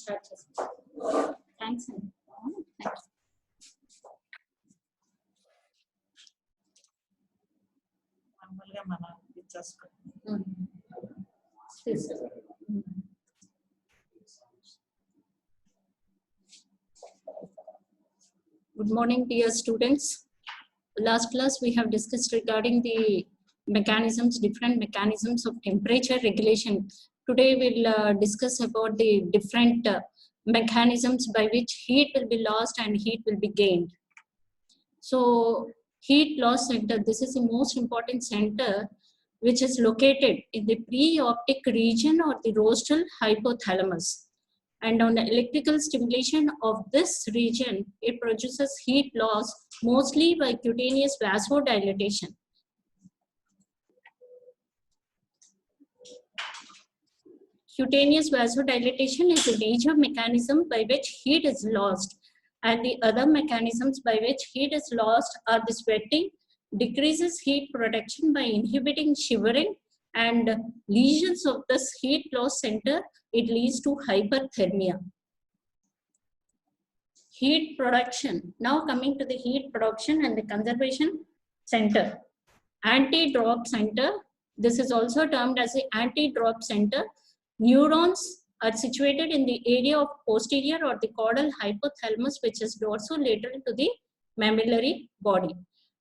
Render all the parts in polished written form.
Start చేస్తాం. Thanks అండి. Thanks. మామూలుగా మనం ఇచ్చేసుకుంటాం. Good morning, dear students. Last class we have discussed regarding the mechanisms, different mechanisms of temperature regulation. Today we'll discuss about the different mechanisms by which heat will be lost and heat will be gained. So heat loss center, this is the most important center which is located in the preoptic region or the rostral hypothalamus. And on the electrical stimulation of this region, it produces heat loss mostly by cutaneous vasodilatation. Cutaneous vasodilatation is a major mechanism by which heat is lost, and the other mechanisms by which heat is lost are the sweating, decreases heat production by inhibiting shivering, and lesions of this heat loss center, it leads to hyperthermia. Heat production. Now coming to the heat production and the conservation center. Anti-drop center. This is also termed as the anti-drop center. Neurons are situated in the area of posterior or the caudal hypothalamus, which is dorsolateral to the mammillary body.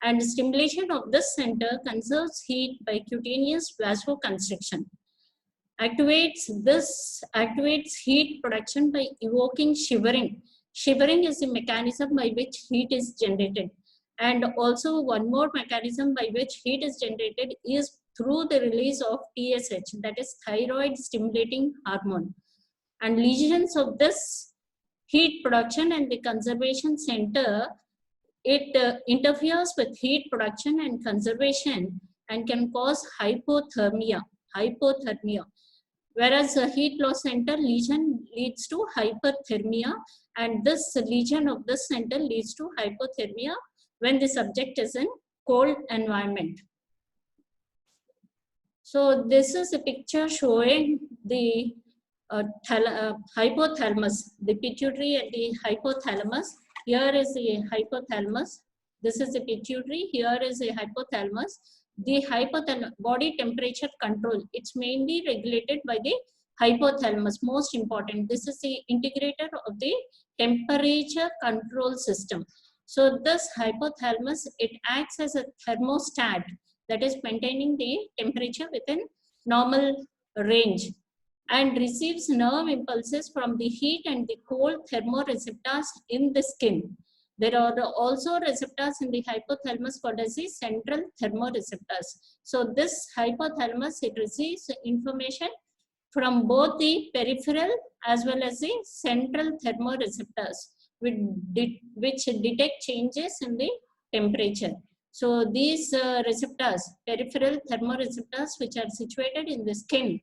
And stimulation of this center conserves heat by cutaneous vasoconstriction. Activates heat production by evoking shivering. Shivering is the mechanism by which heat is generated. And also one more mechanism by which heat is generated is through the release of TSH, that is thyroid stimulating hormone. And lesions of this heat production and the conservation center, it interferes with heat production and conservation and can cause hypothermia. Whereas a heat loss center lesion leads to hyperthermia, and this lesion of this center leads to hypothermia when the subject is in cold environment. So this is a picture showing the hypothalamus, the pituitary and the hypothalamus. Here is the hypothalamus. This is the pituitary. Here is the hypothalamus. The hypothalamus, body temperature control, it's mainly regulated by the hypothalamus. Most important, this is the integrator of the temperature control system. So this hypothalamus, it acts as a thermostat, that is maintaining the temperature within normal range, and receives nerve impulses from the heat and the cold thermoreceptors in the skin. There are also receptors in the hypothalamus called as the central thermoreceptors. So this hypothalamus, it receives information from both the peripheral as well as the central thermoreceptors, which detect changes in the temperature. So these receptors, peripheral thermoreceptors, which are situated in the skin,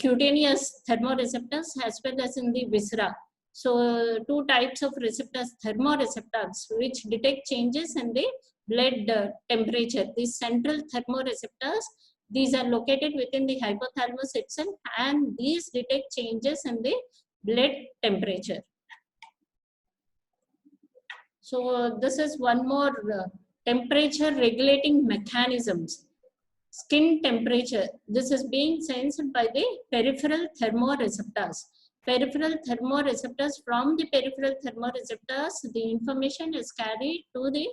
cutaneous thermoreceptors as well as in the viscera. So two types of receptors, thermoreceptors, which detect changes in the blood temperature. These central thermoreceptors, these are located within the hypothalamus itself, and these detect changes in the blood temperature. So this is one more temperature regulating mechanisms. Skin temperature, this is being sensed by the peripheral thermoreceptors. Peripheral thermoreceptors, from the peripheral thermoreceptors, the information is carried to the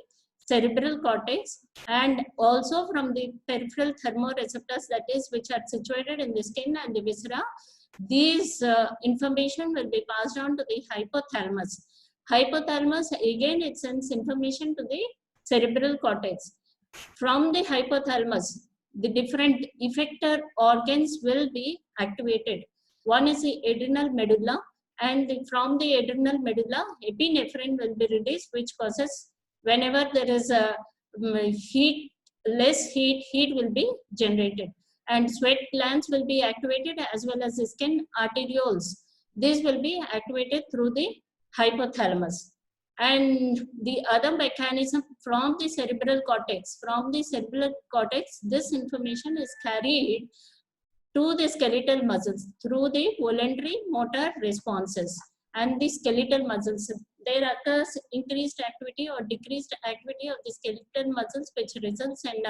cerebral cortex, and also from the peripheral thermoreceptors, that is which are situated in the skin and the viscera, these information will be passed on to the hypothalamus. Hypothalamus, again, it sends information to the cerebral cortex. From the hypothalamus, the different effector organs will be activated. One is the adrenal medulla, and from the adrenal medulla, epinephrine will be released, which causes, whenever there is a less heat will be generated, and sweat glands will be activated as well as the skin arterioles. These will be activated through the hypothalamus. And the other mechanism from the cerebral cortex, this information is carried to the skeletal muscles through the voluntary motor responses. And the skeletal muscles, there occurs increased activity or decreased activity of the skeletal muscles, which results in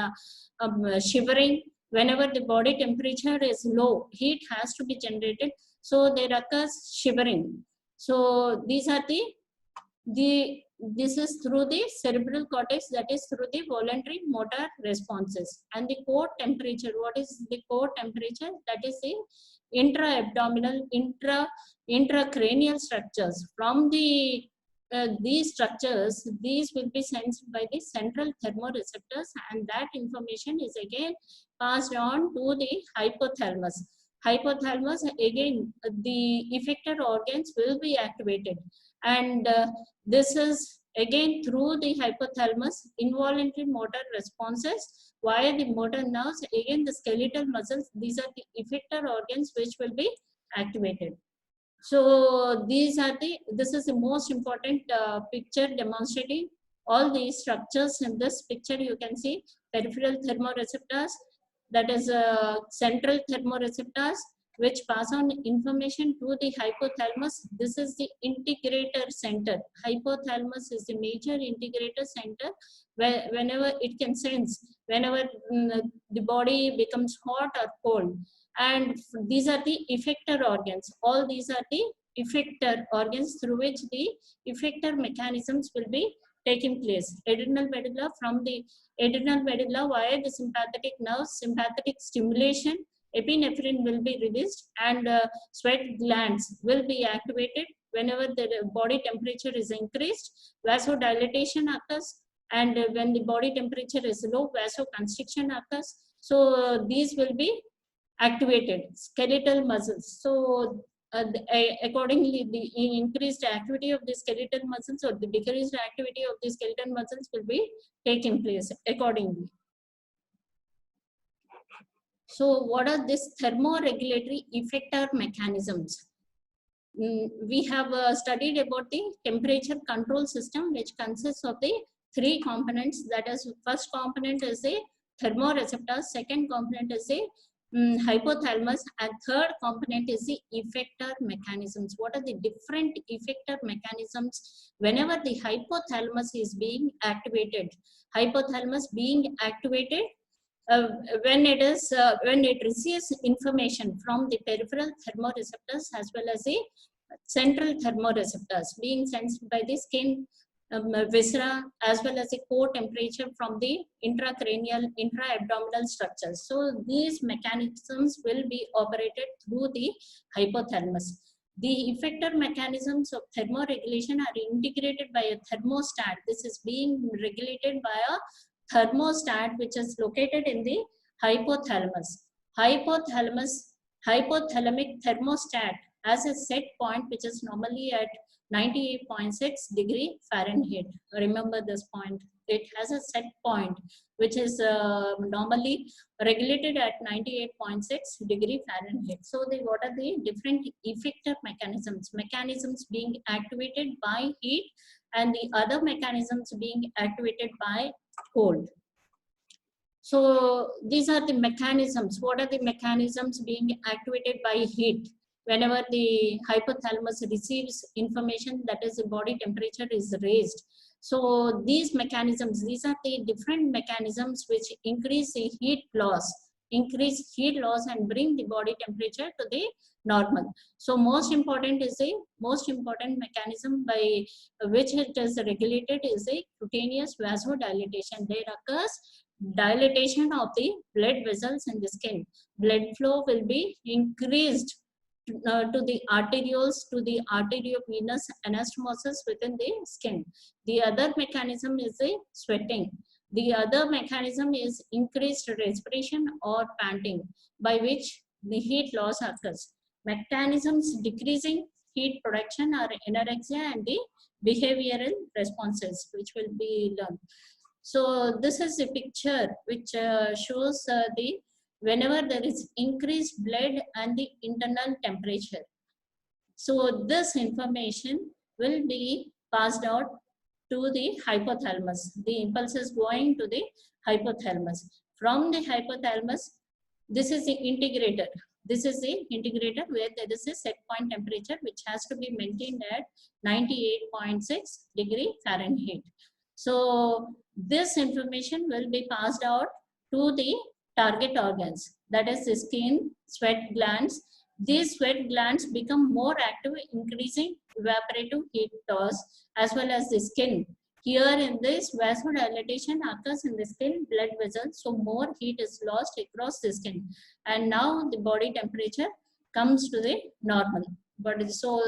shivering. Whenever the body temperature is low, heat has to be generated, so there occurs shivering. So these are this is through the cerebral cortex, that is through the voluntary motor responses. And the core temperature, what is the core temperature? That is the intra-abdominal, intracranial structures. From these structures, these will be sensed by the central thermoreceptors, and that information is again passed on to the hypothalamus. Hypothalamus, again, the effector organs will be activated, and this is again through the hypothalamus, involuntary motor responses via the motor nerves, again the skeletal muscles. These are the effector organs which will be activated. So this is the most important picture demonstrating all these structures. In this picture you can see peripheral thermoreceptors, that is central thermoreceptors, which pass on information to the hypothalamus. This is the integrator center. Hypothalamus is the major integrator center, where whenever it can sense, whenever the body becomes hot or cold. And these are the effector organs. All these are the effector organs through which the effector mechanisms will be taking place. Adrenal medulla, from the adrenal medulla via the sympathetic nerves, sympathetic stimulation, epinephrine will be released, and sweat glands will be activated. Whenever the body temperature is increased, vasodilatation occurs, and when the body temperature is low, vasoconstriction occurs. So these will be activated. Skeletal muscles. So accordingly, the increased activity of the skeletal muscles or the decreased activity of the skeletal muscles will be taking place accordingly. So what are these thermoregulatory effector mechanisms? We have studied about the temperature control system, which consists of the three components. That is, first component is a thermoreceptor, second component is a hypothalamus, and third component is the effector mechanisms. What are the different effector mechanisms? Whenever the hypothalamus is being activated, hypothalamus being activated, when it receives information from the peripheral thermoreceptors as well as the central thermoreceptors, being sensed by the skin, viscera, as well as the core temperature from the intracranial, intra-abdominal structures. So these mechanisms will be operated through the hypothalamus. The effector mechanisms of thermoregulation are integrated by a thermostat. This is being regulated by a thermostat which is located in the hypothalamus. Hypothalamic thermostat has a set point which is normally at 98.6 degree Fahrenheit. Remember this point. It has a set point which is normally regulated at 98.6 degree Fahrenheit. So what are the different effector mechanisms? Mechanisms being activated by heat, and the other mechanisms being activated by cold. So these are the mechanisms. What are the mechanisms being activated by heat? Whenever the hypothalamus receives information, that is, the body temperature is raised. So these mechanisms, these are the different mechanisms which increase the heat loss, and bring the body temperature to the normal. So most important mechanism by which it is regulated is a cutaneous vasodilatation. There occurs dilatation of the blood vessels in the skin. Blood flow will be increased to the arterioles, to the arteriovenous anastomosis within the skin. The other mechanism is the sweating. The other mechanism is increased respiration or panting, by which the heat loss occurs. Mechanisms decreasing heat production are anorexia and the behavioral responses, which will be learned. So this is a picture which shows the whenever there is increased blood and the internal temperature. So this information will be passed out to the hypothalamus. The impulse is going to the hypothalamus. From the hypothalamus, this is the integrator. This is the integrator where there is a set point temperature which has to be maintained at 98.6 degree Fahrenheit. So this information will be passed out to the target organs, that is the skin, sweat glands. These sweat glands become more active, increasing evaporative heat loss, as well as the skin. Here in this, vasodilatation occurs in the skin blood vessels, so more heat is lost across the skin. And now the body temperature comes to the normal. But so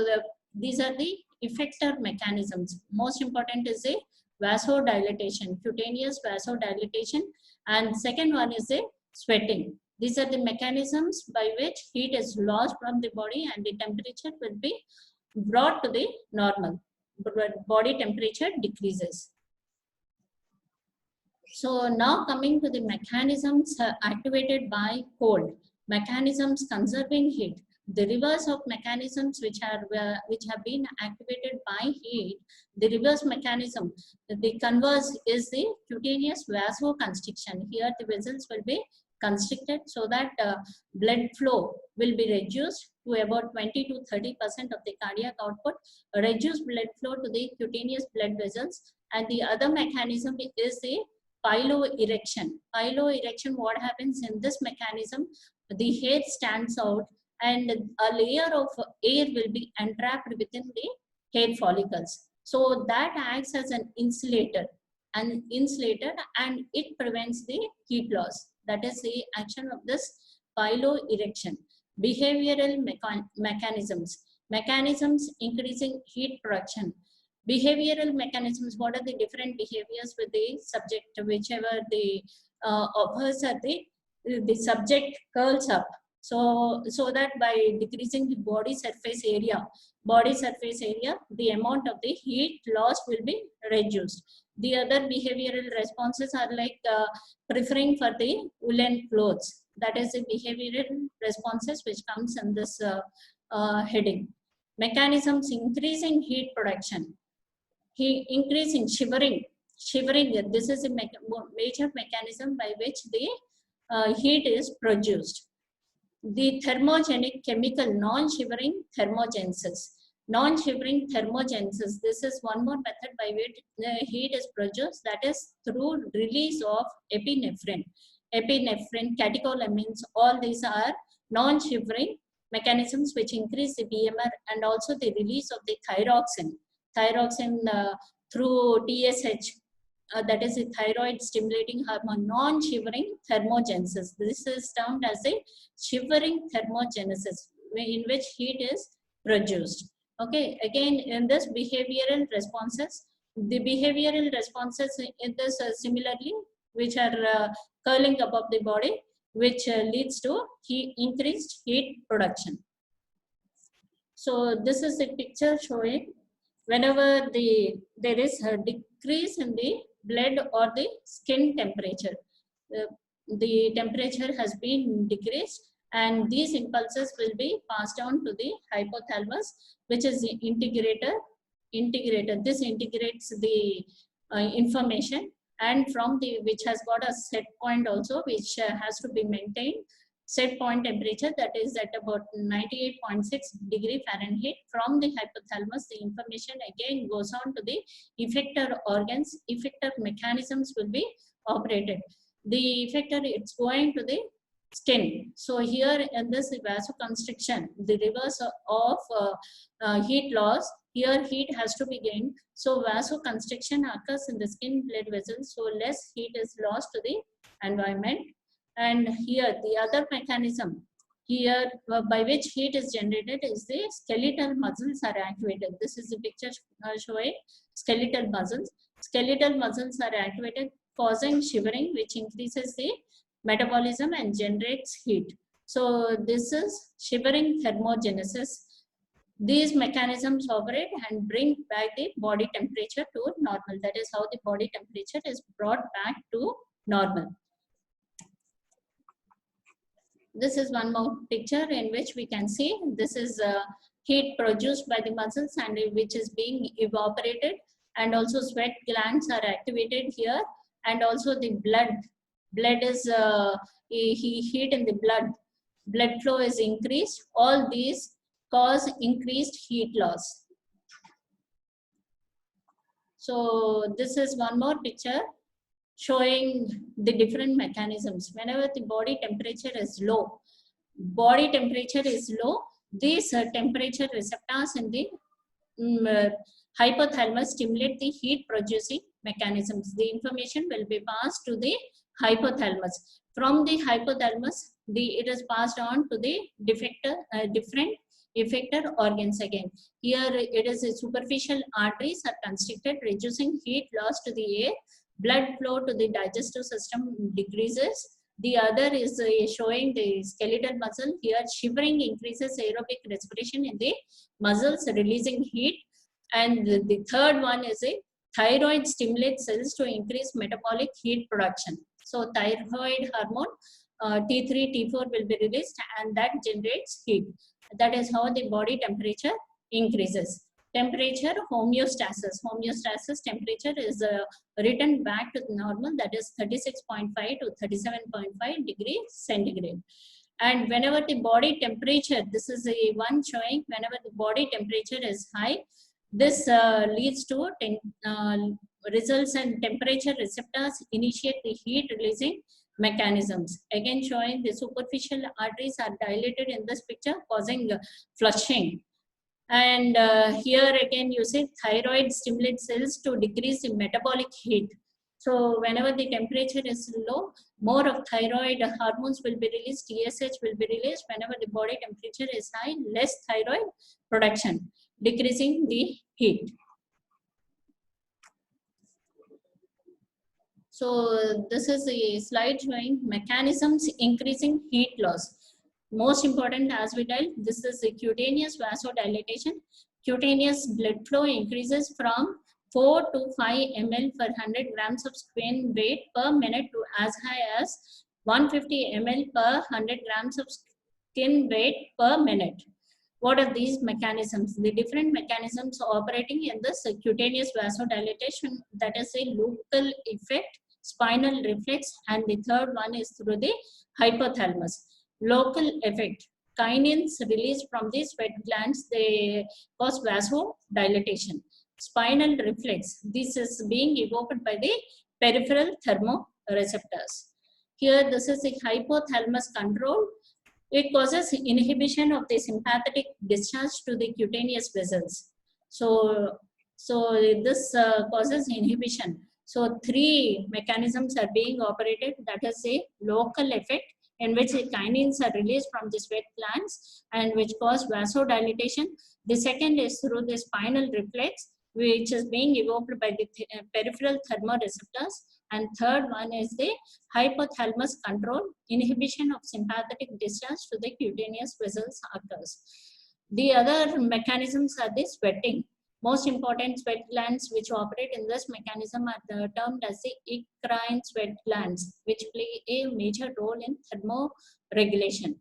these are the effector mechanisms. Most important is the vasodilatation, cutaneous vasodilatation, and second one is the sweating. These are the mechanisms by which heat is lost from the body and the temperature will be brought to the normal. Body temperature decreases. So now coming to the mechanisms activated by cold, mechanisms conserving heat. The reverse of mechanisms which have been activated by heat, the reverse mechanism, the converse is the cutaneous vasoconstriction. Here the vessels will be constricted so that blood flow will be reduced to about 20 to 30% of the cardiac output, reduce blood flow to the cutaneous blood vessels. And the other mechanism is the piloerection. Piloerection, what happens in this mechanism, the hair stands out and a layer of air will be entrapped within the hair follicles. So that acts as an insulator and it prevents the heat loss. That is the action of this piloerection. Behavioral mechanisms increasing heat production. Behavioral mechanisms, what are the different behaviors with the subject, whichever the occurs at the subject curls up. So that by decreasing the body surface area, the amount of the heat loss will be reduced. The other behavioral responses are like preferring for the woolen clothes. That is the behavioral responses which comes in this heading. Mechanisms increasing heat production. Increasing shivering. This is a major mechanism by which the heat is produced. The thermogenic chemical non-shivering thermogenesis. Non-shivering thermogenesis. This is one more method by which the heat is produced, that is through release of epinephrine. Epinephrine, catecholamines, all these are non-shivering mechanisms which increase the BMR, and also the release of the thyroxine. Thyroxine through TSH, that is a thyroid stimulating hormone, non-shivering thermogenesis. This is termed as a shivering thermogenesis, in which heat is produced. Okay, again in this behavioral responses, the behavioral responses in this similarly, which are curling above the body, which leads to increased heat production. So this is a picture showing whenever there is a decrease in the blood or the skin temperature, the temperature has been decreased, and these impulses will be passed on to the hypothalamus, which is the integrator. This integrates the information, and from the which has got a set point also, which has to be maintained. Set point temperature, that is at about 98.6 degree Fahrenheit. From the hypothalamus, the information again goes on to the effector organs. Effector mechanisms will be operated. The effector, it's going to the skin. So here in this vasoconstriction, the reverse of heat loss, here heat has to be gained. So vasoconstriction occurs in the skin blood vessels, so less heat is lost to the environment. And here the other mechanism here by which heat is generated is the skeletal muscles are activated. This is the picture showing skeletal muscles. Skeletal muscles are activated, causing shivering, which increases the metabolism and generates heat. So this is shivering thermogenesis. These mechanisms operate and bring back the body temperature to normal. That is how the body temperature is brought back to normal. This is one more picture in which we can see this is heat produced by the muscles and which is being evaporated, and also sweat glands are activated here, and also the blood is heat in the blood. blood flow is increased. All these cause increased heat loss. So this is one more picture showing the different mechanisms. Whenever the body temperature is low, these temperature receptors in the hypothalamus stimulate the heat producing mechanisms. The information will be passed to the hypothalamus. From the hypothalamus, it is passed on to the different effector organs again. Here it is a superficial arteries are constricted, reducing heat loss to the air. Blood flow to the digestive system decreases. The other is showing the skeletal muscle. Here shivering increases aerobic respiration in the muscles, releasing heat. And the third one is a thyroid stimulates cells to increase metabolic heat production. So thyroid hormone T3, T4 will be released and that generates heat. That is how the body temperature increases. Temperature homeostasis. Homeostasis temperature is written back to normal, that is 36.5 to 37.5 degrees centigrade. And whenever the body temperature, this is a one showing whenever the body temperature is high, this leads to results in temperature receptors initiate the heat releasing mechanisms. Again showing the superficial arteries are dilated in this picture, causing flushing. And here again you see thyroid stimulates cells to decrease the metabolic heat. So whenever the temperature is low, more of thyroid hormones will be released, TSH will be released. Whenever the body temperature is high, less thyroid production, decreasing the heat. So this is a slide showing mechanisms increasing heat loss. Most important as we tell, this is the cutaneous vasodilatation. Cutaneous blood flow increases from 4 to 5 ml per 100 grams of skin weight per minute to as high as 150 ml per 100 grams of skin weight per minute. What are these mechanisms? The different mechanisms operating in this cutaneous vasodilatation, that is a local effect, spinal reflex, and the third one is through the hypothalamus. Local effect, kinins released from the sweat glands, they cause vasodilatation. Spinal reflex, this is being evoked by the peripheral thermoreceptors. Here this is the hypothalamus control. It causes inhibition of the sympathetic discharge to the cutaneous vessels. So this causes inhibition. So three mechanisms are being operated, that is a local effect in which the kinins are released from the sweat glands and which cause vasodilatation. The second is through the spinal reflex, which is being evoked by the peripheral thermoreceptors. And third one is the hypothalamus control, inhibition of sympathetic discharge to the cutaneous vessels occurs. The other mechanisms are the sweating. Most important sweat glands which operate in this mechanism are termed as the eccrine sweat glands, which play a major role in thermoregulation.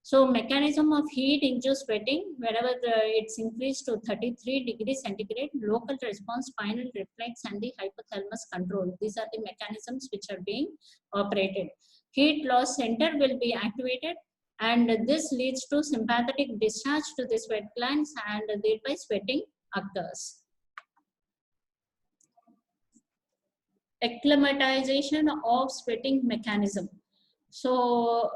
So mechanism of heat induced sweating, wherever it's increased to 33 degrees centigrade, local response, spinal reflex, and the hypothalamus control. These are the mechanisms which are being operated. Heat loss center will be activated and this leads to sympathetic discharge to the sweat glands and thereby sweating occurs. Acclimatization of sweating mechanism. So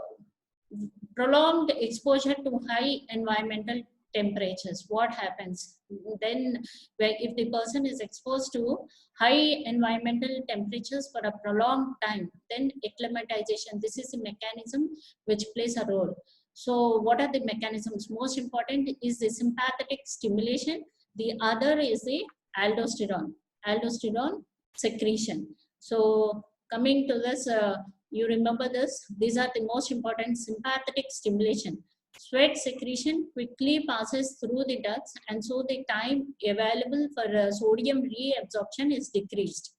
prolonged exposure to high environmental temperatures, what happens then? If the person is exposed to high environmental temperatures for a prolonged time, then acclimatization, this is a mechanism which plays a role. So what are the mechanisms? Most important is the sympathetic stimulation. The other is the aldosterone secretion. So coming to this, you remember this, these are the most important: sympathetic stimulation. Sweat secretion quickly passes through the ducts and so the time available for sodium reabsorption is decreased.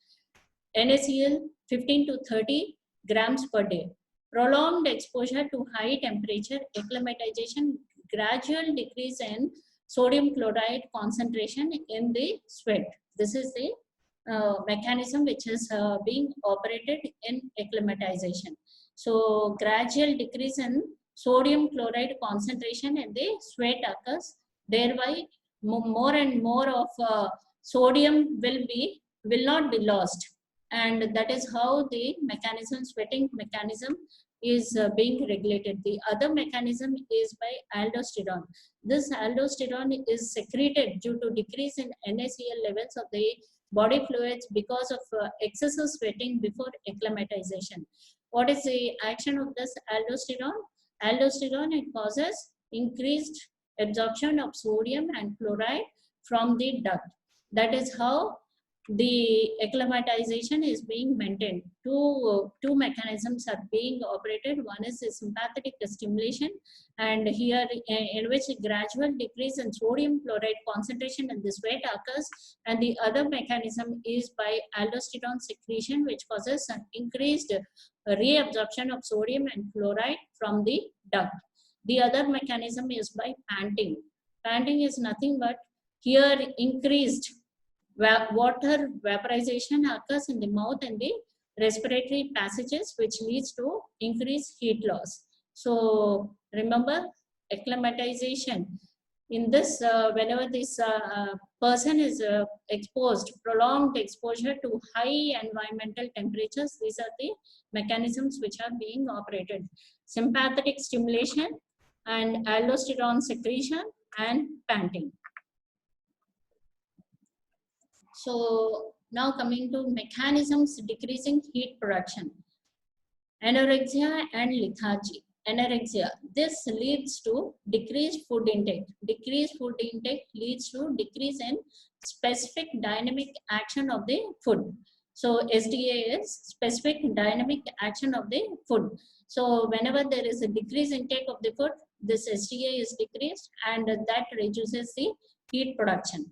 NaCl 15 to 30 grams per day. Prolonged exposure to high temperature acclimatization, gradual decrease in sodium chloride concentration in the sweat. This is the mechanism which is being operated in acclimatization. So gradual decrease in sodium chloride concentration in the sweat occurs. Thereby, more and more of sodium will not be lost, and that is how the mechanism, sweating mechanism, is being regulated. The other mechanism is by aldosterone. This aldosterone is secreted due to decrease in NaCl levels of the body fluids because of excessive sweating before acclimatization. What is the action of this aldosterone? Aldosterone, it causes increased absorption of sodium and chloride from the duct. That is how the acclimatization is being maintained. Two mechanisms are being operated. One is the sympathetic stimulation, and here in which a gradual decrease in sodium chloride concentration in the sweat occurs, and the other mechanism is by aldosterone secretion, which causes an increased reabsorption of sodium and chloride from the duct. The other mechanism is by panting. Panting is nothing but here increased water vaporization occurs in the mouth and the respiratory passages, which leads to increased heat loss. So remember, acclimatization. In this, whenever this person is exposed, prolonged exposure to high environmental temperatures, these are the mechanisms which are being operated. Sympathetic stimulation and aldosterone secretion and panting. So now coming to mechanisms decreasing heat production. Anorexia and lethargy. Anorexia, this leads to decreased food intake. Decreased food intake leads to decrease in specific dynamic action of the food. So SDA is specific dynamic action of the food. So whenever there is a decreased intake of the food, this SDA is decreased, and that reduces the heat production.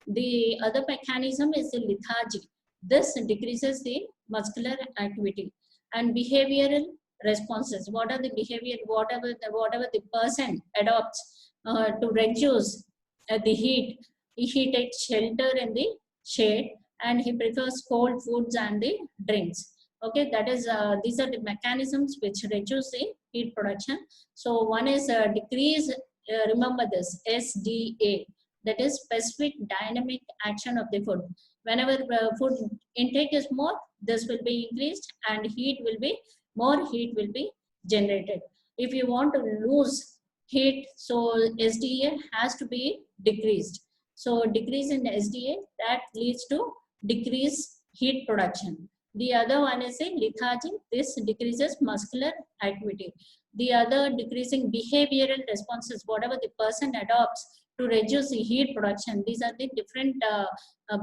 The other mechanism is the lethargy. This decreases the muscular activity. And behavioral responses. What are the behavior? Whatever the person adopts to reduce the heat. He takes shelter in the shade, and he prefers cold foods and the drinks. Okay, that is these are the mechanisms which reduce the heat production. So one is decrease. Remember this SDA. That is specific dynamic action of the food. Whenever food intake is more, this will be increased, and more heat will be generated. If you want to lose heat, so SDA has to be decreased. So decrease in SDA, that leads to decreased heat production. The other one is a lethargy. This decreases muscular activity. The other decreasing behavioral responses, whatever the person adopts to reduce the heat production. These are the different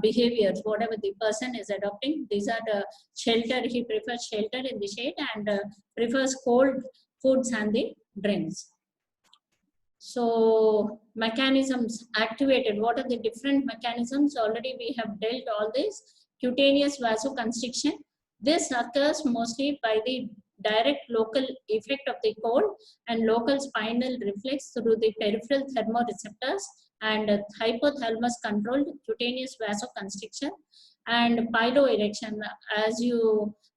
behaviors, whatever the person is adopting. These are the shelter. He prefers shelter in the shade and prefers cold foods and the drinks. So mechanisms activated. What are the different mechanisms? Already we have dealt all this. Cutaneous vasoconstriction. This occurs mostly by the direct local effect of the cold and local spinal reflex through the peripheral thermoreceptors and hypothalamus controlled cutaneous vasoconstriction and piloerection.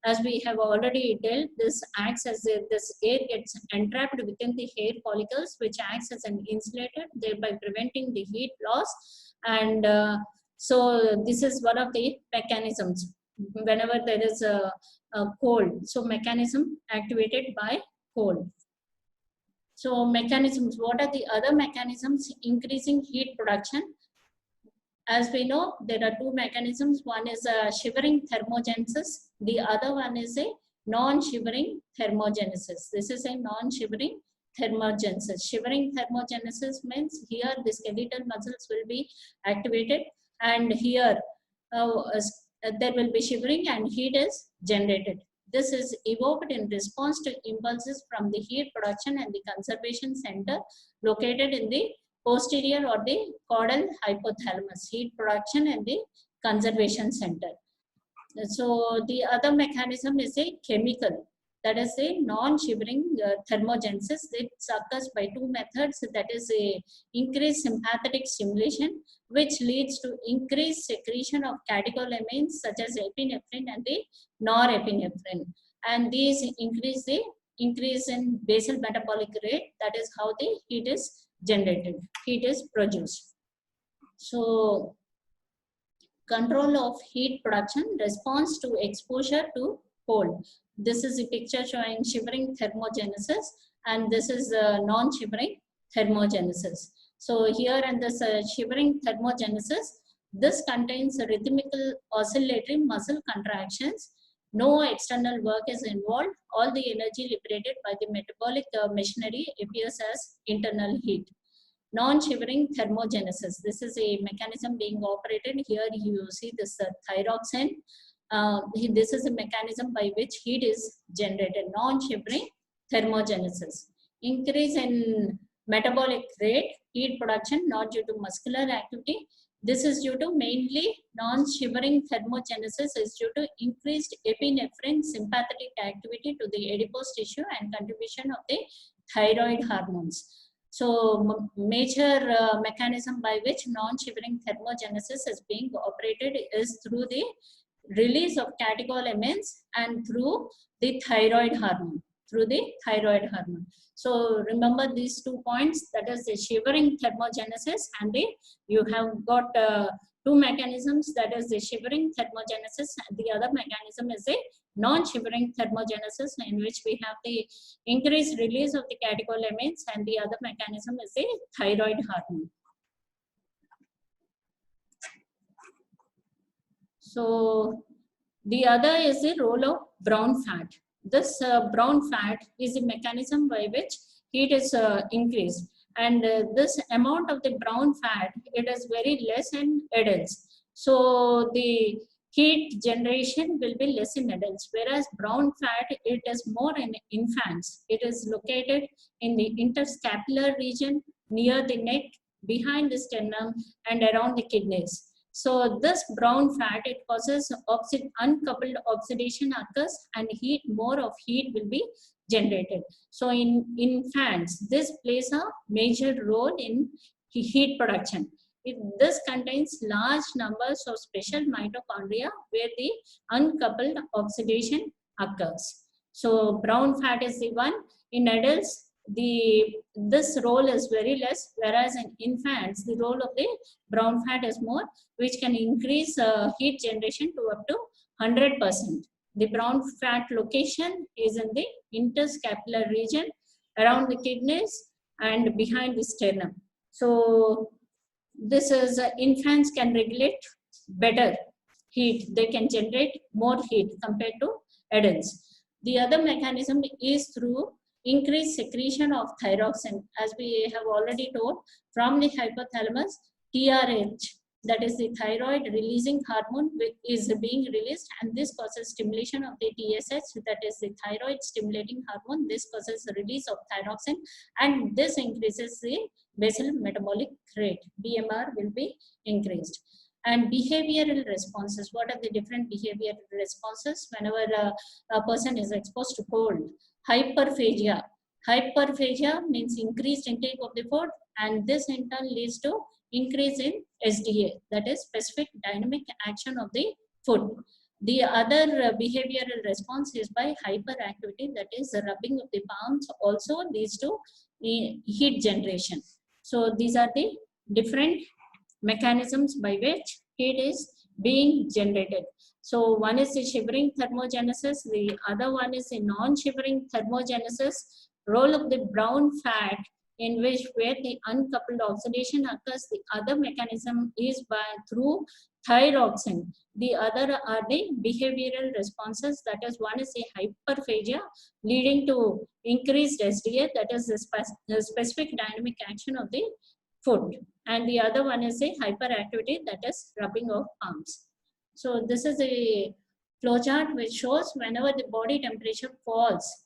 As we have already dealt, this acts as this air gets entrapped within the hair follicles, which acts as an insulator, thereby preventing the heat loss. And so this is one of the mechanisms whenever there is a cold. So mechanism activated by cold. So mechanisms, what are the other mechanisms increasing heat production? As we know, there are two mechanisms. One is a shivering thermogenesis. The other one is a non-shivering thermogenesis. This is a non-shivering thermogenesis. Shivering thermogenesis means here the skeletal muscles will be activated, and here there will be shivering and heat is generated. This is evoked in response to impulses from the heat production and the conservation center located in the posterior or the caudal hypothalamus. Heat production and the conservation center. So the other mechanism is a chemical, that is a non-shivering thermogenesis. It occurs by two methods, that is a increased sympathetic stimulation, which leads to increased secretion of catecholamines such as epinephrine and the norepinephrine, and these increase the increase in basal metabolic rate. That is how the heat is generated, heat is produced. So control of heat production response to exposure to cold. This is a picture showing shivering thermogenesis, and this is non-shivering thermogenesis. So here in this shivering thermogenesis, this contains rhythmical oscillatory muscle contractions. No external work is involved. All the energy liberated by the metabolic machinery appears as internal heat. Non-shivering thermogenesis. This is a mechanism being operated. Here you see this thyroxine. This is a mechanism by which heat is generated. Non-shivering thermogenesis. Increase in metabolic rate, heat production not due to muscular activity. This is due to mainly non-shivering thermogenesis is due to increased epinephrine sympathetic activity to the adipose tissue and contribution of the thyroid hormones. So major mechanism by which non-shivering thermogenesis is being operated is through the release of catecholamines and through the thyroid hormone. So remember these 2 points, that is the shivering thermogenesis and you have got two mechanisms, that is the shivering thermogenesis, and the other mechanism is a non-shivering thermogenesis, in which we have the increased release of the catecholamines, and the other mechanism is the thyroid hormone. So the other is the role of brown fat. This brown fat is a mechanism by which heat is increased, and this amount of the brown fat, it is very less in adults. So the heat generation will be less in adults, whereas brown fat, it is more in infants. It is located in the interscapular region, near the neck, behind the sternum, and around the kidneys. So this brown fat, it causes uncoupled oxidation occurs, and more of heat will be generated. So in infants, this plays a major role in heat production. This contains large numbers of special mitochondria where the uncoupled oxidation occurs. So brown fat is the one. In adults, this role is very less, whereas in infants, the role of the brown fat is more, which can increase heat generation to up to 100%. The brown fat location is in the interscapular region, around the kidneys, and behind the sternum. So this is infants can regulate better heat. They can generate more heat compared to adults. The other mechanism is through increased secretion of thyroxine. As we have already told, from the hypothalamus, TRH, that is the thyroid releasing hormone, is being released, and this causes stimulation of the TSH, that is the thyroid stimulating hormone. This causes the release of thyroxine, and this increases the basal metabolic rate. BMR will be increased. And behavioral responses. What are the different behavioral responses whenever a person is exposed to cold? Hyperphagia. Hyperphagia means increased intake of the food, and this in turn leads to increase in SDA, that is specific dynamic action of the food. The other behavioral response is by hyperactivity, that is the rubbing of the palms also leads to heat generation. So these are the different mechanisms by which heat is being generated. So one is the shivering thermogenesis, the other one is the non-shivering thermogenesis. Role of the brown fat, in which where the uncoupled oxidation occurs. The other mechanism is through thyroxine. The other are the behavioral responses, that is one is the hyperphagia leading to increased SDA, that is the specific dynamic action of the food, and the other one is the hyperactivity, that is rubbing of palms. So this is a flowchart which shows whenever the body temperature falls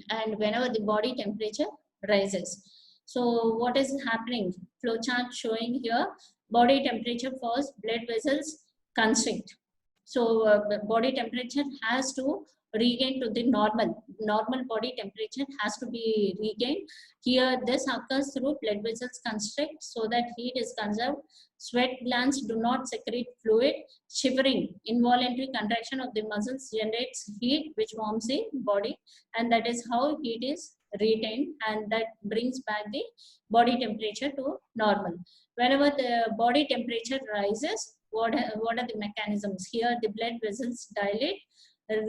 and whenever the body temperature rises. So what is happening? Flowchart showing here, body temperature falls, blood vessels constrict. So body temperature has to regain to the normal body temperature has to be regained. Here this occurs through blood vessels constrict, so that heat is conserved. Sweat glands do not secrete fluid. Shivering, involuntary contraction of the muscles generates heat which warms the body, and that is how heat is retained, and that brings back the body temperature to normal. Whenever the body temperature rises, what are the mechanisms? Here the blood vessels dilate,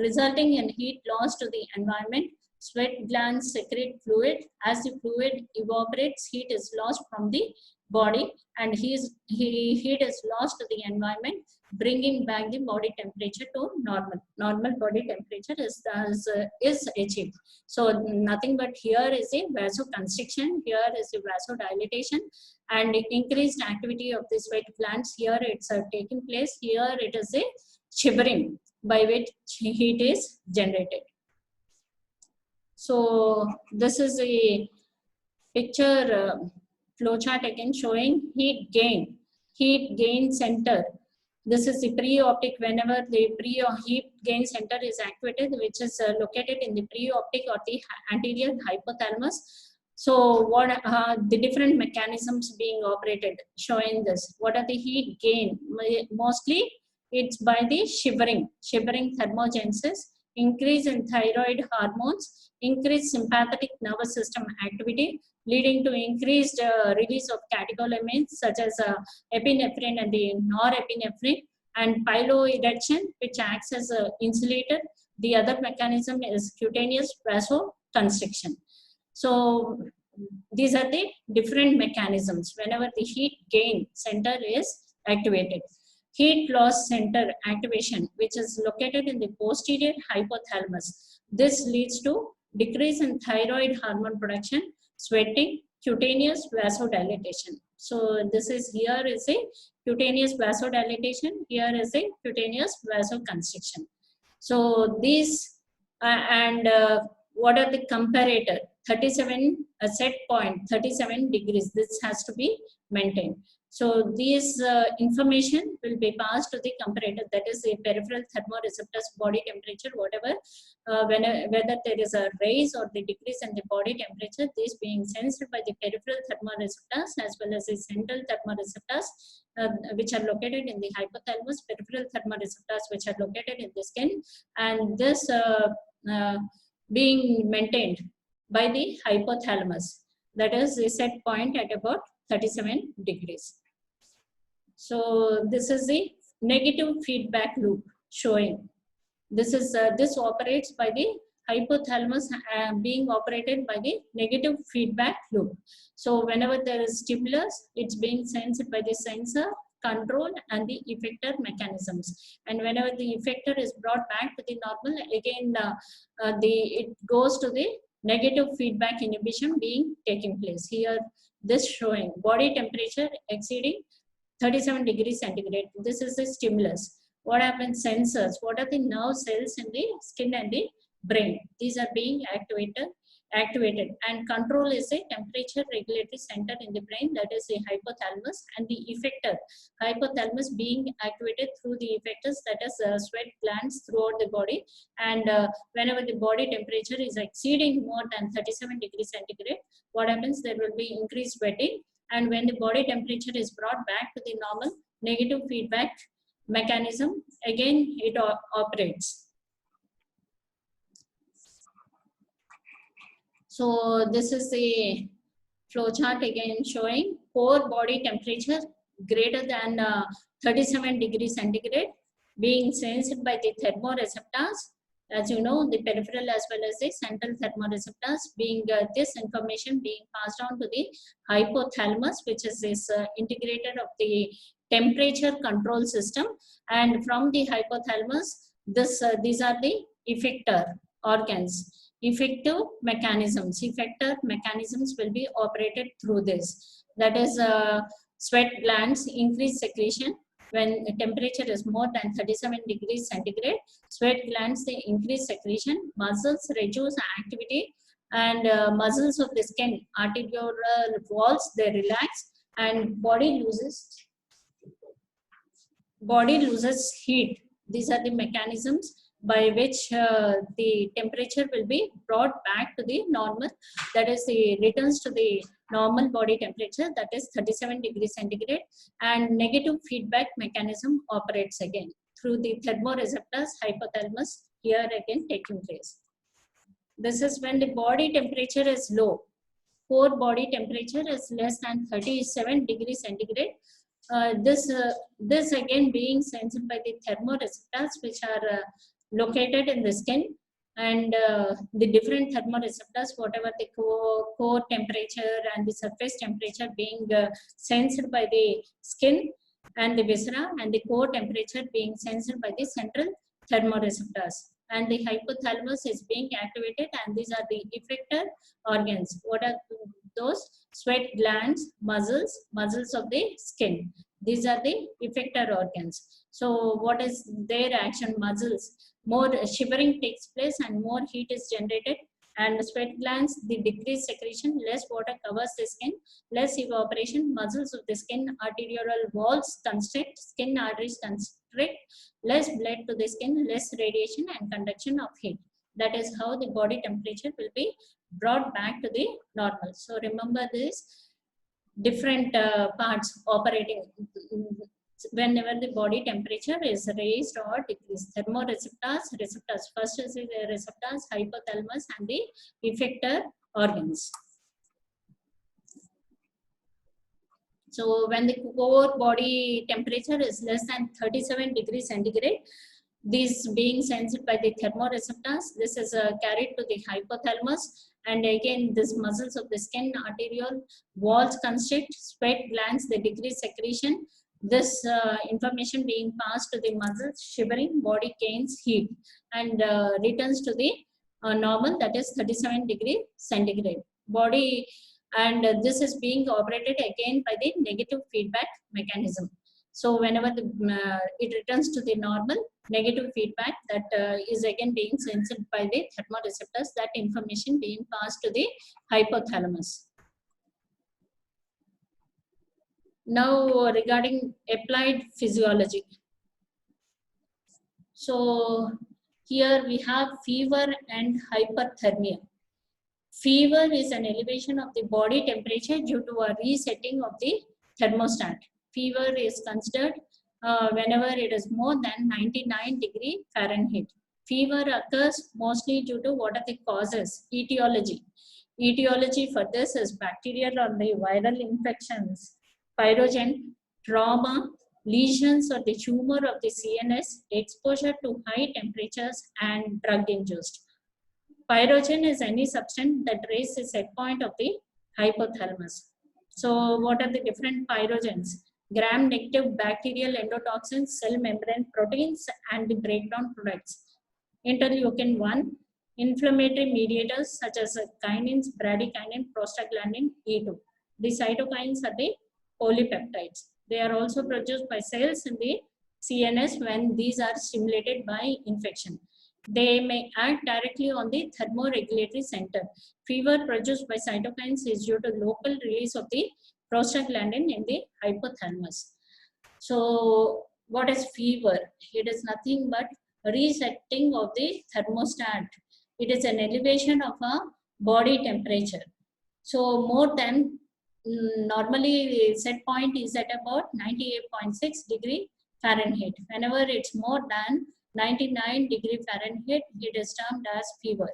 resulting in heat loss to the environment. Sweat glands secrete fluid. As the fluid evaporates, heat is lost from the body, and heat is lost to the environment, bringing back the body temperature to normal. Normal body temperature is achieved. So nothing but here is a vasoconstriction, here is a vasodilatation, and increased activity of the sweat glands. Here it's taking place. Here it is a shivering by which heat is generated. So this is a picture flowchart again showing heat gain center. This is the pre-optic. Whenever the heat gain center is activated, which is located in the pre-optic or the anterior hypothalamus. So what the different mechanisms being operated, showing this. What are the heat gain? Mostly it's by the shivering thermogenesis, increase in thyroid hormones, increased sympathetic nervous system activity, leading to increased release of catecholamines such as epinephrine and the norepinephrine, and piloerection, which acts as an insulator. The other mechanism is cutaneous vasoconstriction. So these are the different mechanisms whenever the heat gain center is activated. Heat loss center activation, which is located in the posterior hypothalamus. This leads to decrease in thyroid hormone production, sweating, cutaneous vasodilatation. So this is, here is a cutaneous vasodilatation, here is a cutaneous vasoconstriction. So these what are the comparator? 37 set point 37 degrees. This has to be maintained. So these information will be passed to the comparator, that is the peripheral thermoreceptors body temperature, whatever, whether there is a raise or the decrease in the body temperature, this being sensed by the peripheral thermoreceptors as well as the central thermoreceptors, which are located in the hypothalamus, peripheral thermoreceptors which are located in the skin, and this being maintained by the hypothalamus, that is the set point at about 37 degrees. So this is the negative feedback loop showing. This is this operates by the hypothalamus being operated by the negative feedback loop. So whenever there is stimulus, it's being sensed by the sensor, control, and the effector mechanisms. And whenever the effector is brought back to the normal, again it goes to the negative feedback inhibition being taking place. Here this showing body temperature exceeding 37 degrees centigrade. This is the stimulus. What happens? Sensors. What are the nerve cells in the skin and the brain? These are being activated, and control is a temperature regulatory center in the brain, that is the hypothalamus, and the effector, hypothalamus being activated through the effectors, that is sweat glands throughout the body. And whenever the body temperature is exceeding more than 37 degrees centigrade, what happens? There will be increased sweating, and when the body temperature is brought back to the normal, negative feedback mechanism again it operates. So this is the flow chart again showing core body temperature greater than 37 degrees centigrade being sensed by the thermoreceptors. As you know, the peripheral as well as the central thermoreceptors, being this information being passed on to the hypothalamus, which is this integrator of the temperature control system. And from the hypothalamus, these are the effector organs. Effector mechanisms will be operated through this. That is sweat glands increase secretion. When the temperature is more than 37 degrees centigrade, sweat glands they increase secretion, muscles reduce activity, and muscles of the skin, arteriolar walls, they relax, and body loses heat. These are the mechanisms by which the temperature will be brought back to the normal, that is the returns to the normal body temperature, that is 37 degrees centigrade, and negative feedback mechanism operates again through the thermoreceptors hypothalamus here again taking place. This is when the body temperature is low. Core body temperature is less than 37 degrees centigrade. This again being sensed by the thermoreceptors which are located in the skin, and the different thermoreceptors, whatever the core temperature and the surface temperature being sensed by the skin and the viscera, and the core temperature being sensed by the central thermoreceptors, and the hypothalamus is being activated, and these are the effector organs. What are those? Sweat glands, muscles of the skin. These are the effector organs. So what is their action? Muscles, more shivering takes place and more heat is generated, and sweat glands, the decreased secretion, less water covers the skin, less evaporation, muscles of the skin, arterial walls constrict, skin arteries constrict, less blood to the skin, less radiation and conduction of heat. That is how the body temperature will be brought back to the normal. So remember this, different parts operating whenever the body temperature is raised or decreased. Thermoreceptors, receptors, first is the receptors, hypothalamus and the effector organs. So when the core body temperature is less than 37 degrees centigrade, these being sensed by the thermoreceptors, this is carried to the hypothalamus, and again this muscles of the skin, arterial walls constrict, sweat glands, the decreased secretion, this information being passed to the muscles, shivering, body gains heat and returns to the normal, that is 37 degree centigrade body, and this is being operated again by the negative feedback mechanism. So whenever it returns to the normal, negative feedback that is again being sensed by the thermoreceptors, that information being passed to the hypothalamus. Now regarding applied physiology. So here we have fever and hyperthermia. Fever is an elevation of the body temperature due to a resetting of the thermostat. Fever is considered whenever it is more than 99 degree Fahrenheit. Fever occurs mostly due to what are the causes? Etiology. Etiology for this is bacterial or the viral infections, pyrogen, trauma, lesions or the tumor of the CNS, exposure to high temperatures and drug induced. Pyrogen is any substance that raises the set point of the hypothalamus. So what are the different pyrogens? Gram-negative bacterial endotoxins, cell membrane proteins and the breakdown products. Interleukin 1, inflammatory mediators such as kinins, bradykinin, prostaglandin, E2. The cytokines are the polypeptides. They are also produced by cells in the CNS when these are stimulated by infection. They may act directly on the thermoregulatory center. Fever produced by cytokines is due to local release of the prostaglandin in the hypothalamus. So what is fever? It is nothing but resetting of the thermostat. It is an elevation of a body temperature. So more than normally the set point is at about 98.6 degree Fahrenheit. Whenever it's more than 99 degree Fahrenheit, it is termed as fever.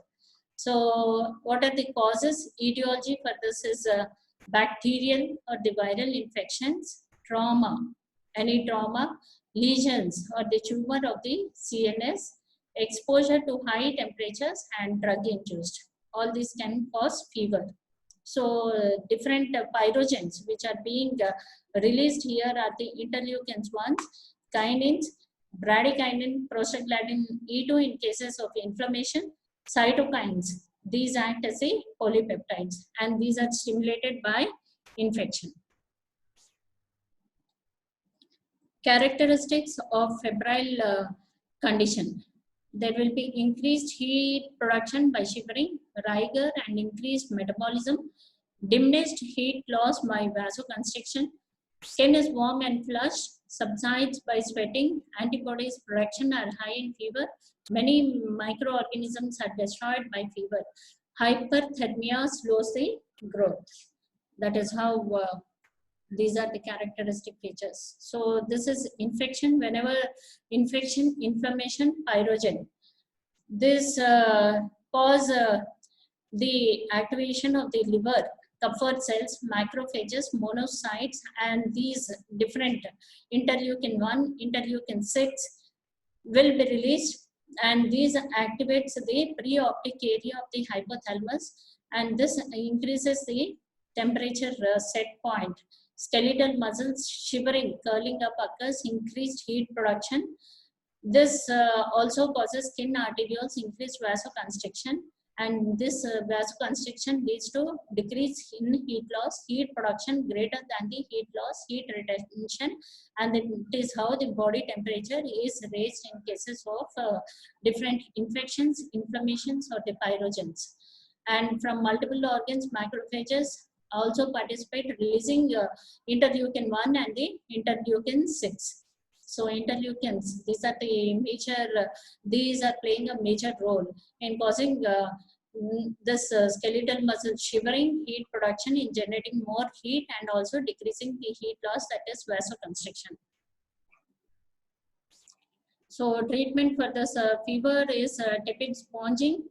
So what are the causes? Etiology for this is bacterial or the viral infections, trauma, any trauma, lesions or the tumor of the CNS, exposure to high temperatures and drug induced. All these can cause fever. So different pyrogens which are being released here are the interleukins 1, kinins, bradykinin, prostaglandin E2 in cases of inflammation, cytokines. These act as a polypeptides and these are stimulated by infection. Characteristics of febrile condition. There will be increased heat production by shivering, rigor and increased metabolism, diminished heat loss by vasoconstriction, skin is warm and flushed, subsides by sweating. Antibodies production are high in fever. Many microorganisms are destroyed by fever. Hyperthermia slows the growth. That is how these are the characteristic features. So this is infection. Whenever infection, inflammation, pyrogen. This cause the activation of the liver, Kupffer cells, macrophages, monocytes, and these different interleukin 1, interleukin 6 will be released, and these activates the preoptic area of the hypothalamus, and this increases the temperature set point. Skeletal muscles shivering, curling up occurs, increased heat production. This also causes skin arterioles, increased vasoconstriction, and this vasoconstriction leads to decrease in heat loss, heat production greater than the heat loss, heat retention, and it is how the body temperature is raised in cases of different infections, inflammations, or the pyrogens. And from multiple organs, macrophages also participate, releasing interleukin 1 and the interleukin 6. So interleukins, these are the major, these are playing a major role in causing this skeletal muscle shivering, heat production, in generating more heat, and also decreasing the heat loss, that is vasoconstriction. So treatment for this fever is tepid sponging,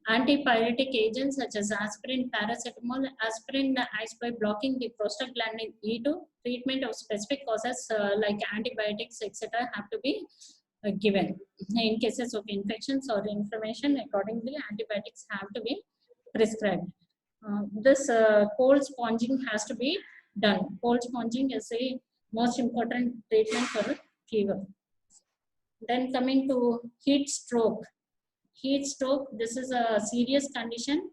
antipyretic agents such as aspirin, paracetamol. Aspirin acts by blocking the prostaglandin E2. Treatment of specific causes like antibiotics, etc. have to be given. In cases of infections or inflammation, accordingly, antibiotics have to be prescribed. This cold sponging has to be done. Cold sponging is a most important treatment for fever. Then coming to heat stroke. Heat stroke, this is a serious condition.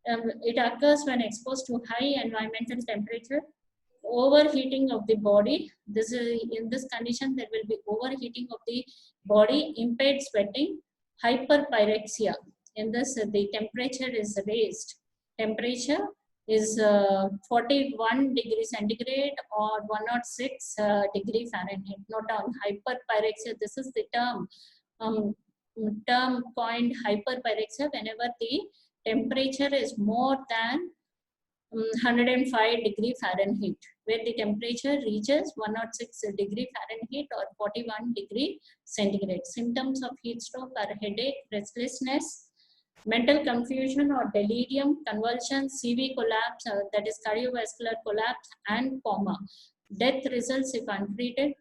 It occurs when exposed to high environmental temperature. Overheating of the body. This is, in this condition, there will be overheating of the body, impaired sweating, hyperpyrexia. In this, the temperature is raised. Temperature is 41 degrees centigrade or 106 degree Fahrenheit. Note down hyperpyrexia. This is the term coined hyperpyrexia whenever the temperature is more than 105 degree Fahrenheit, where the temperature reaches 106 degree Fahrenheit or 41 degree centigrade. Symptoms of heat stroke are headache, restlessness, mental confusion or delirium, convulsions, CV collapse, that is cardiovascular collapse, and coma. Death results if untreated.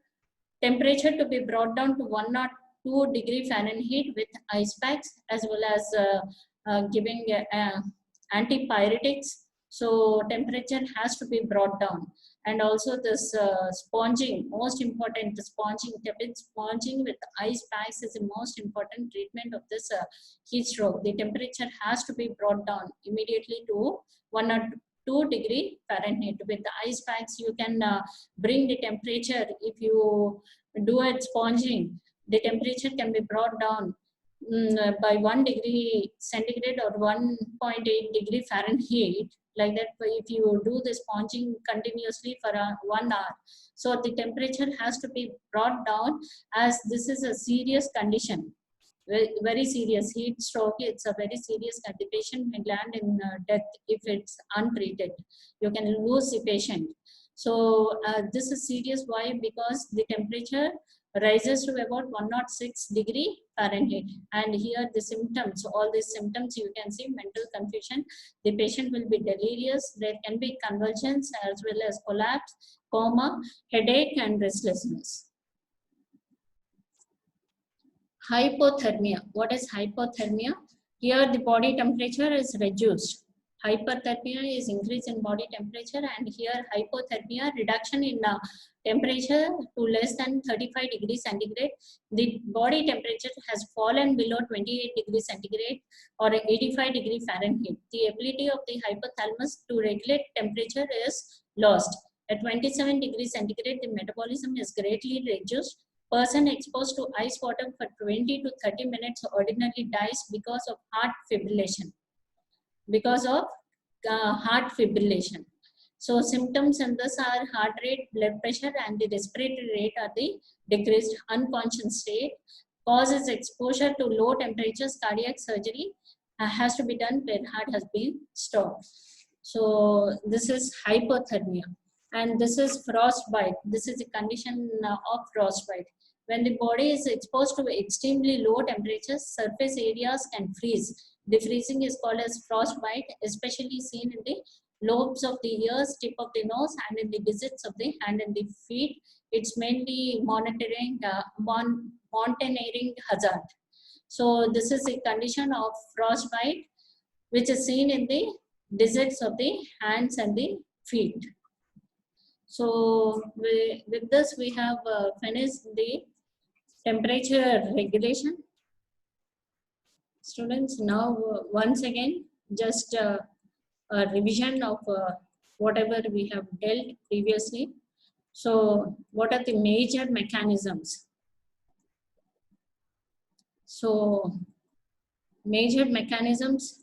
Temperature to be brought down to 102 degree Fahrenheit with ice packs, as well as giving antipyretics. So temperature has to be brought down. And also this sponging, most important, the sponging, tepid sponging with ice packs is the most important treatment of this heat stroke. The temperature has to be brought down immediately to 102 degree Fahrenheit. With the ice packs, you can bring the temperature. If you do it sponging, the temperature can be brought down by 1 degree centigrade or 1.8 degree Fahrenheit. Like that, if you do the sponging continuously for 1 hour, so the temperature has to be brought down, as this is a serious condition, very serious heat stroke. It's a very serious condition. The patient may land in death if it's untreated. You can lose the patient. So this is serious. Why? Because the temperature rises to about 106 degree Fahrenheit. And here the symptoms, all these symptoms you can see: mental confusion, the patient will be delirious, there can be convulsions as well as collapse, coma, headache, and restlessness. Hypothermia. What is hypothermia? Here the body temperature is reduced. Hyperthermia is increase in body temperature, and here hypothermia, reduction in temperature to less than 35 degrees centigrade. The body temperature has fallen below 28 degrees centigrade or 85 degree Fahrenheit. The ability of the hypothalamus to regulate temperature is lost. At 27 degrees centigrade, the metabolism is greatly reduced. Person exposed to ice water for 20 to 30 minutes ordinarily dies because of heart fibrillation. Because of heart fibrillation. So symptoms in this are heart rate, blood pressure, and the respiratory rate are the decreased. Unconscious state causes exposure to low temperatures. Cardiac surgery has to be done when heart has been stopped. So this is hypothermia, and this is frostbite. This is a condition of frostbite. When the body is exposed to extremely low temperatures, surface areas can freeze. The freezing is called as frostbite, especially seen in the lobes of the ears, tip of the nose, and in the digits of the hand and the feet. It's mainly mountaineering hazard. So this is a condition of frostbite which is seen in the digits of the hands and the feet. So with this we have finished the temperature regulation. Students, now once again just a revision of whatever we have dealt previously. So what are the major mechanisms? So major mechanisms,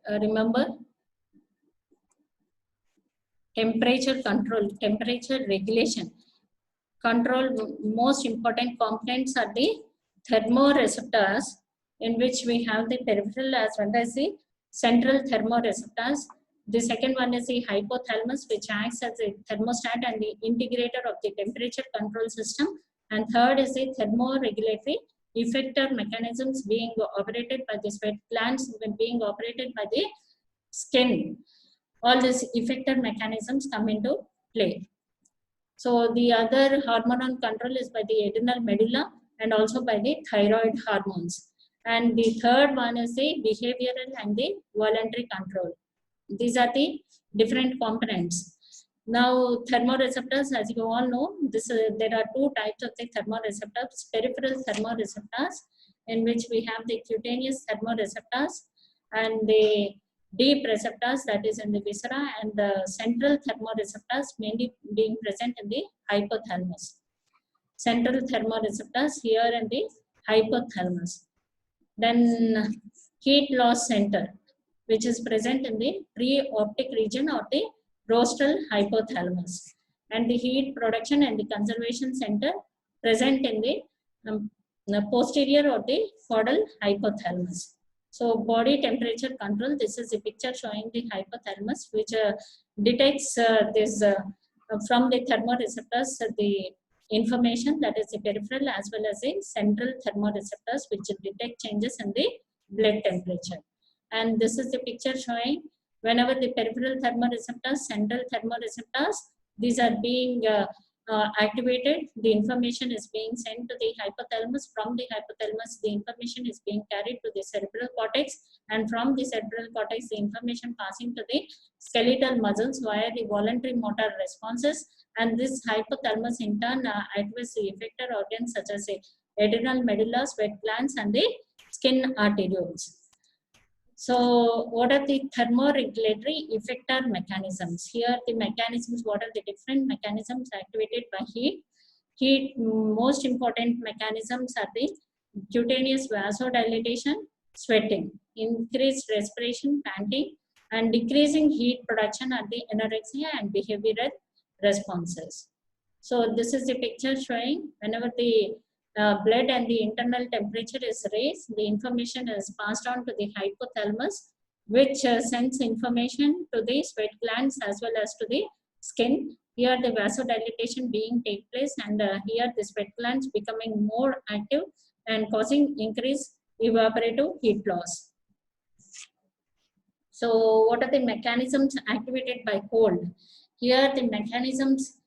remember, temperature control, temperature regulation. Control, most important components are the thermoreceptors, in which we have the peripheral as well as the central thermoreceptors. The second one is the hypothalamus, which acts as a thermostat and the integrator of the temperature control system. And third is the thermoregulatory effector mechanisms being operated by the sweat glands, being operated by the skin. All these effector mechanisms come into play. So the other hormonal control is by the adrenal medulla and also by the thyroid hormones. And the third one is the behavioral and the voluntary control. These are the different components. Now thermoreceptors, as you all know, there are two types of the thermoreceptors: peripheral thermoreceptors, in which we have the cutaneous thermoreceptors, and the deep receptors, that is in the viscera, and the central thermoreceptors mainly being present in the hypothalamus. Central thermoreceptors here in the hypothalamus. Then heat loss center, which is present in the pre-optic region or the rostral hypothalamus. And the heat production and the conservation center present in the posterior or the caudal hypothalamus. So body temperature control, this is a picture showing the hypothalamus, which detects from the thermoreceptors the information, that is the peripheral as well as the central thermoreceptors, which detect changes in the blood temperature. And this is the picture showing whenever the peripheral thermoreceptors, central thermoreceptors, these are being activated, the information is being sent to the hypothalamus. From the hypothalamus, the information is being carried to the cerebral cortex, and from the cerebral cortex, the information passing to the skeletal muscles via the voluntary motor responses. And this hypothalamus in turn activates the effector organs such as the adrenal medulla, sweat glands, and the skin arterioles. So what are the thermoregulatory effector mechanisms? Here the mechanisms, what are the different mechanisms activated by heat? Heat, most important mechanisms are the cutaneous vasodilation, sweating, increased respiration, panting, and decreasing heat production are the anorexia and behavioral responses. So this is the picture showing whenever the blood and the internal temperature is raised, the information is passed on to the hypothalamus, which sends information to the sweat glands as well as to the skin. Here the vasodilation being take place, and here the sweat glands becoming more active and causing increased evaporative heat loss. So what are the mechanisms activated by cold? Here the mechanisms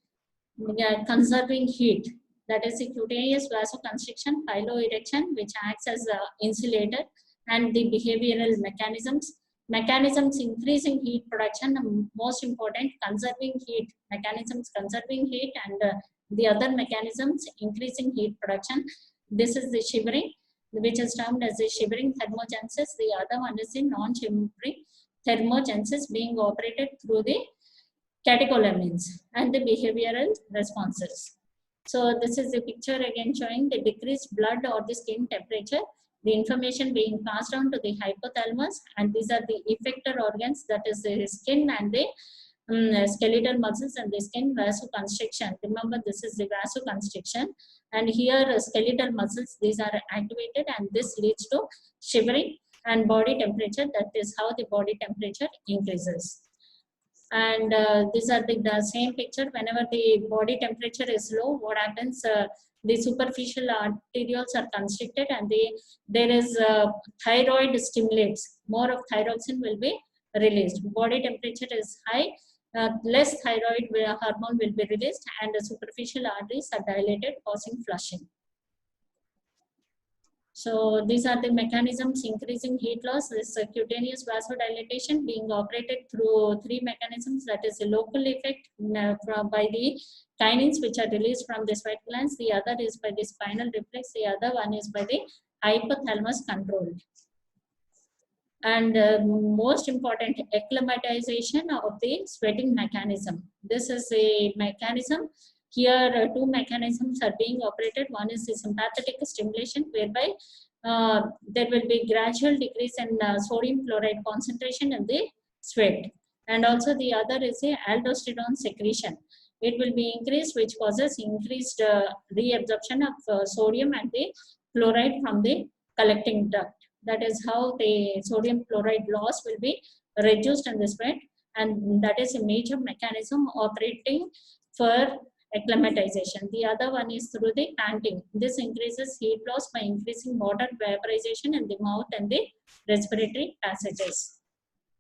conserving heat, that is the cutaneous vasoconstriction, piloerection, which acts as an insulator, and the behavioral mechanisms increasing heat production, most important conserving heat mechanisms, conserving heat, and the other mechanisms increasing heat production. This is the shivering, which is termed as the shivering thermogenesis. The other one is the non-shivering thermogenesis being operated through the catecholamines and the behavioral responses. So this is the picture again showing the decreased blood or the skin temperature, the information being passed on to the hypothalamus, and these are the effector organs, that is the skin and the skeletal muscles and the skin vasoconstriction. Remember, this is the vasoconstriction, and here skeletal muscles, these are activated, and this leads to shivering and body temperature. That is how the body temperature increases. And these are the same picture. Whenever the body temperature is low, what happens? The superficial arterioles are constricted, and there is thyroid stimulates. More of thyroxine will be released. Body temperature is high, less thyroid hormone will be released, and the superficial arteries are dilated, causing flushing. So these are the mechanisms increasing heat loss. This cutaneous vasodilatation being operated through three mechanisms. That is a local effect by the kinins which are released from the sweat glands. The other is by the spinal reflex. The other one is by the hypothalamus control. And most important, acclimatization of the sweating mechanism. This is a mechanism. Here, two mechanisms are being operated. One is the sympathetic stimulation, whereby there will be gradual decrease in sodium chloride concentration in the sweat. And also the other is a aldosterone secretion. It will be increased, which causes increased reabsorption of sodium and the chloride from the collecting duct. That is how the sodium chloride loss will be reduced in the sweat, and that is a major mechanism operating for acclimatization. The other one is through the panting. This increases heat loss by increasing water vaporization in the mouth and the respiratory passages.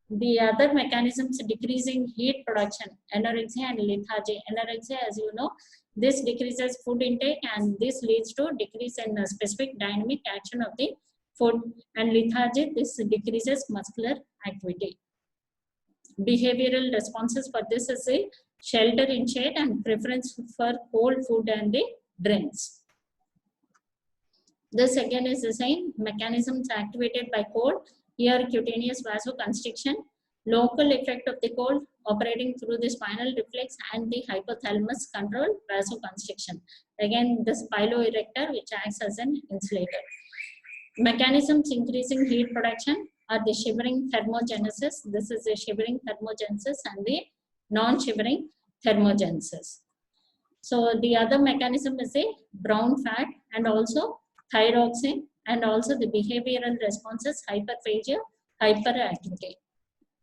The other mechanisms decreasing heat production, anorexia and lethargy. Anorexia, as you know, this decreases food intake, and this leads to decrease in specific dynamic action of the food, and lethargy, this decreases muscular activity. Behavioral responses for this is a shelter in shade and preference for cold food and the drinks. This again is the same mechanisms activated by cold. Here cutaneous vasoconstriction, local effect of the cold operating through the spinal reflex and the hypothalamus control vasoconstriction. Again the piloerector which acts as an insulator. Mechanisms increasing heat production are the shivering thermogenesis. This is the shivering thermogenesis and the non-shivering thermogenesis. So the other mechanism is a brown fat and also thyroxine, and also the behavioral responses, hyperphagia, hyperactivity.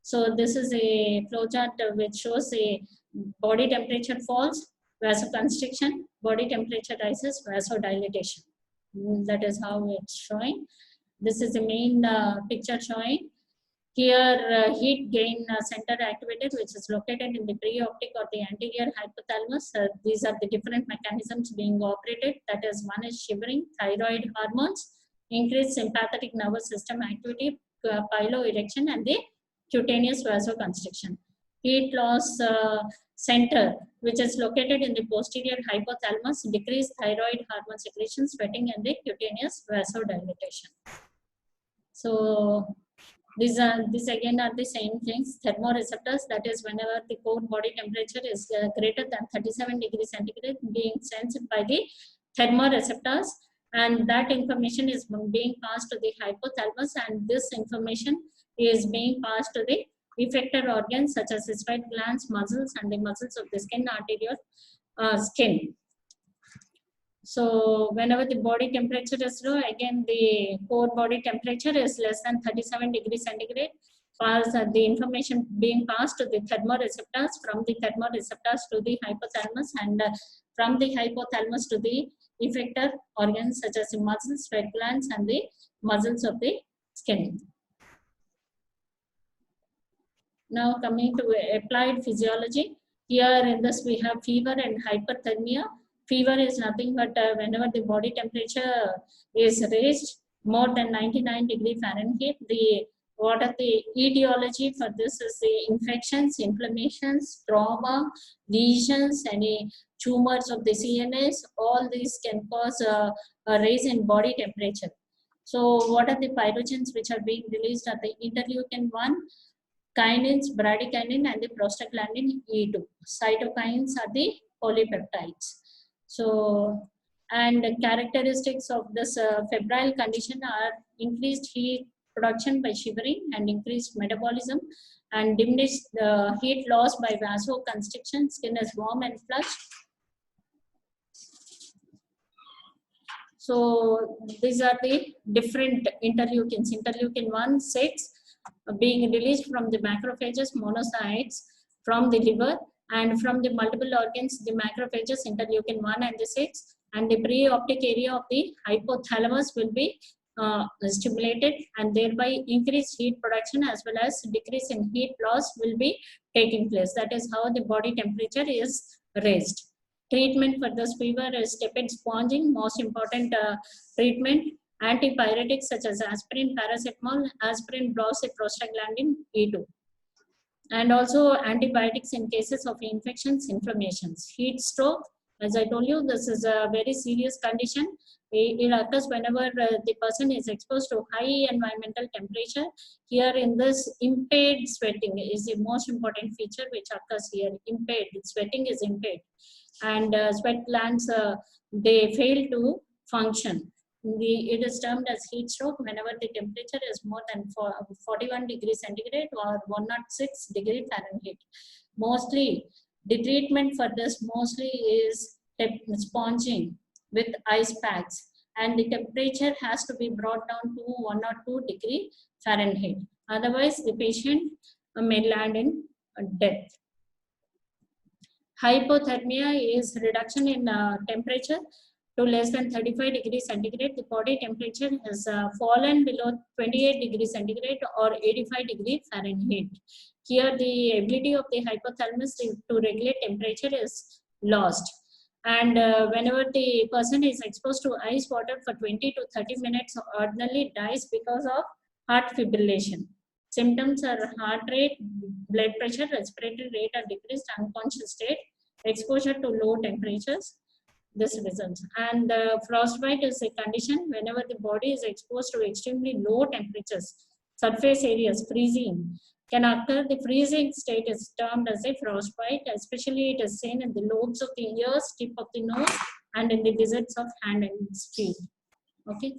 So this is a flowchart which shows a body temperature falls, vasoconstriction, body temperature rises, vasodilatation. That is how it's showing. This is the main picture showing. Here heat gain center activated, which is located in the preoptic or the anterior hypothalamus. These are the different mechanisms being operated. That is, one is shivering, thyroid hormones, increased sympathetic nervous system activity, piloerection, and the cutaneous vasoconstriction. Heat loss center, which is located in the posterior hypothalamus, decreased thyroid hormone secretion, sweating, and the cutaneous vasodilatation. So these again are the same things. Thermoreceptors, that is whenever the core body temperature is greater than 37 degrees centigrade, being sensed by the thermoreceptors, and that information is being passed to the hypothalamus, and this information is being passed to the effector organs such as the sweat glands, muscles, and the muscles of the skin arterial skin. So whenever the body temperature is low, again the core body temperature is less than 37 degrees centigrade, the information being passed to the thermoreceptors, from the thermoreceptors to the hypothalamus, and from the hypothalamus to the effector organs such as the muscles, sweat glands, and the muscles of the skin. Now coming to applied physiology, here in this we have fever and hyperthermia. Fever is nothing but whenever the body temperature is raised more than 99 degree Fahrenheit. What are the etiology for this is the infections, inflammations, trauma, lesions, any tumors of the CNS. All these can cause a raise in body temperature. So what are the pyrogens which are being released are the interleukin 1, kinins, bradykinin, and the prostaglandin E2. Cytokines are the polypeptides. So, and the characteristics of this febrile condition are increased heat production by shivering and increased metabolism, and diminished heat loss by vasoconstriction. Skin is warm and flushed. So these are the different interleukins. Interleukin 1, 6, being released from the macrophages, monocytes from the liver, and from the multiple organs, the macrophages, interleukin 1 and the 6, and the preoptic area of the hypothalamus will be stimulated, and thereby increased heat production as well as decrease in heat loss will be taking place. That is how the body temperature is raised. Treatment for this fever is tepid sponging, most important treatment. Antipyretics such as aspirin, paracetamol. Aspirin blocks the prostaglandin E2. And also antibiotics in cases of infections, inflammations. Heat stroke, as I told you, this is a very serious condition. It occurs whenever the person is exposed to high environmental temperature. Here in this, impaired sweating is the most important feature which occurs here. Impaired, sweating is impaired. And sweat glands, they fail to function. It is termed as heat stroke whenever the temperature is more than 41 degrees centigrade or 106 degree Fahrenheit. Mostly, the treatment for this mostly is sponging with ice packs, and the temperature has to be brought down to 1 or 2 degree Fahrenheit. Otherwise, the patient may land in death. Hypothermia is reduction in temperature to less than 35 degrees centigrade. The body temperature has fallen below 28 degrees centigrade or 85 degrees Fahrenheit. Here, the ability of the hypothalamus to regulate temperature is lost. And whenever the person is exposed to ice water for 20 to 30 minutes, ordinarily dies because of heart fibrillation. Symptoms are heart rate, blood pressure, respiratory rate are decreased, unconscious state, exposure to low temperatures. This results. And frostbite is a condition whenever the body is exposed to extremely low temperatures, surface areas, freezing can occur. The freezing state is termed as a frostbite. Especially it is seen in the lobes of the ears, tip of the nose, and in the gizzards of hand and feet. Okay.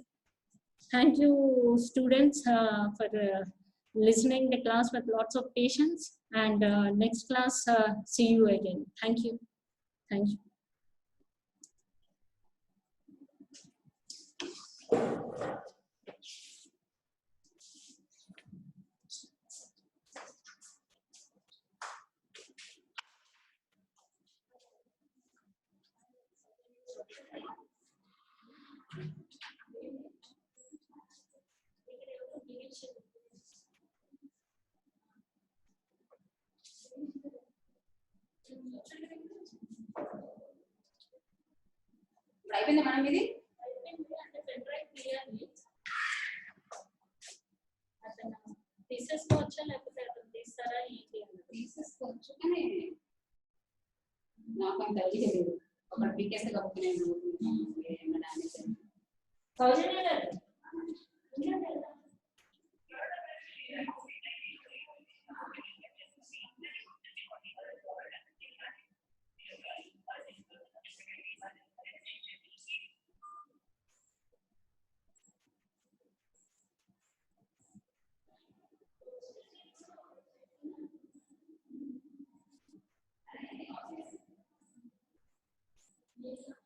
Thank you, students, for listening the class with lots of patience. And next class, see you again. Thank you. Thank you. అయిపోయిందా madam ఇది తీసేసుకోవచ్చా లేకపోతే తీస్తారా ఏంటి తీసేసుకోవచ్చు కానీ నాకు అంత idea లేదు ఒక బిగ్గెస్ట్ కప్పు నేను Yes.